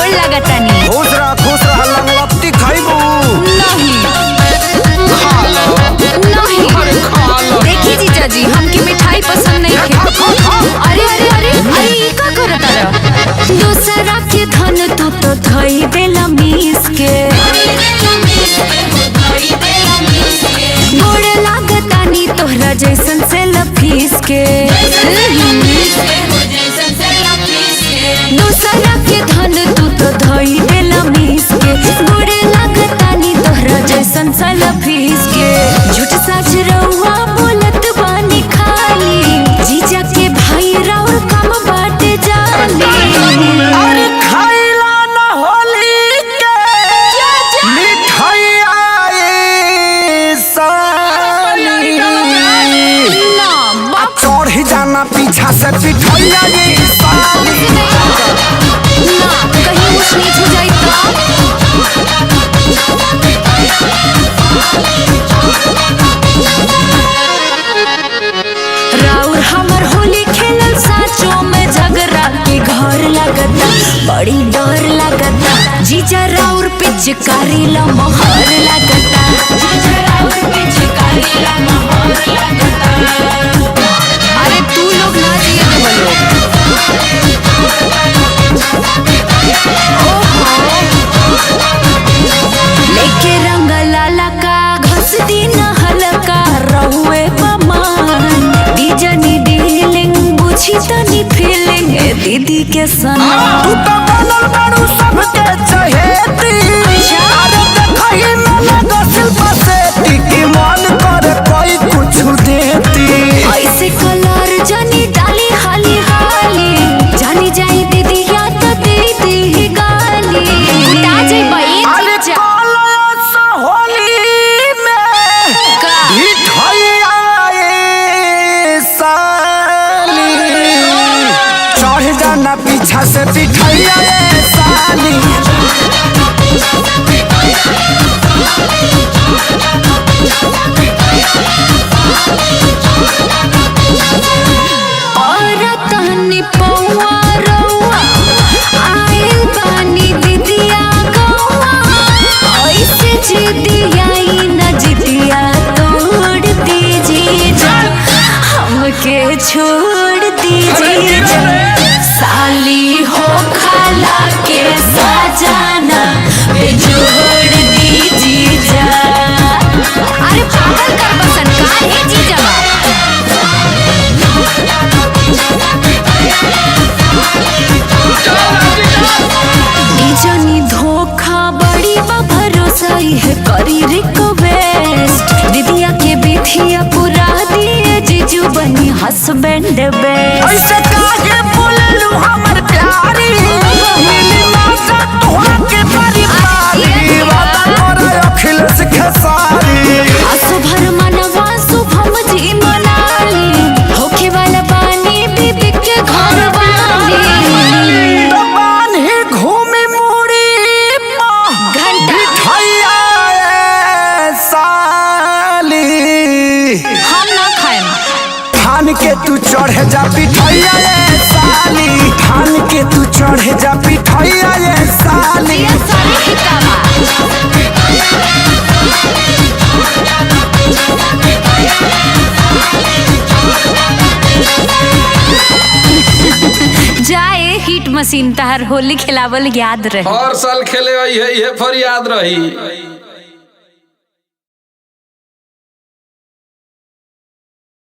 गोड़ लागतानी। खुश रह लंगलत्ती खाइबू नहीं देखी जीजा जी हमके मिठाई पसंद नहीं है। अरे अरे अरे अरे ये का करत रहा? दूसरा के धन तू तो धई देला मीस के। गोड़ लागतानी तोहरा जैसन से लफीस के। दूसरा के धन तू तो धई देला मीस के। गोड़ लागतानी तोहरा जैसन से लफीस के। झूठ सच रहुआ बोलत बानी खाली। जीजा के भाई राउर कम बाटे जाली। अरे खाइला ना होली के मिठाइया ये साली ना चढ़ जाना पीछा से पिठाइया ये साली ना कहीं ऊंच नीच हो जाई राउर हमर होली खेलल साचो में झगड़ा के घर लगता बड़ी डर लगता। जीजा राउर पिचकारी ला मोहर लगता। जीजा राउर पिचकारी ला मोहर लगता। अरे तू लोग ना जिए लेके रंग लाला का घस दिन हल्का रहुए पमान। दीजनी डीलिंग बुझी तनी फीलिंग दीदी के सना। तू तो बनल बारू सबके चहेती। अरे देखही मैंने गसिल बसेती की मन करे कोई कुछ देती। ऐसे कलर जानी डाली हाली हाली। जानी जाई दीदी या तो दीदी गाली। कुटा जाई बई अरे जीजा कलसा होली में का मिठाइया ये साली चढ़ जाना पीछा से पिठाइया ये साली। और तहनी पौआ रौआ आइल बानी दीदिया गौआ। ऐसे जिदिया ई न जिदिया तोड़ दीजिए जा। हमके छोड़ दीजिए जा। साली हो खाला के सजाना बेजोड़ दीजिए जा। अरे पागल कर बसन का है जीजा जनी धोखा बड़ी बा भरोसा है करी रिक्वेस्ट। दीदिया के बिथिया पूरा दिए जीजू बनी हस्बैंड बेस्ट। ऐसे काहे बोललू हमर प्यारी मिली मौका तोहरा के बड़ी पारी। वादा करे अखिलेश खेसारी। असुभर मनवा शुभम जी मनाली। होखे वाला बानी बीबी के घर वाली। दबान ही घूमी मुड़ी घंटा मिठाइया ये साली हम ना खाएम। थान के तू चढ़ जा पिठाइया ये साली। थान के तू चढ़ जा पिठाइया ये साली। ये सारी किताबा जाए हिट मशीन तहर होली खिलावल याद रहे। हर साल खेले है फरियाद रही।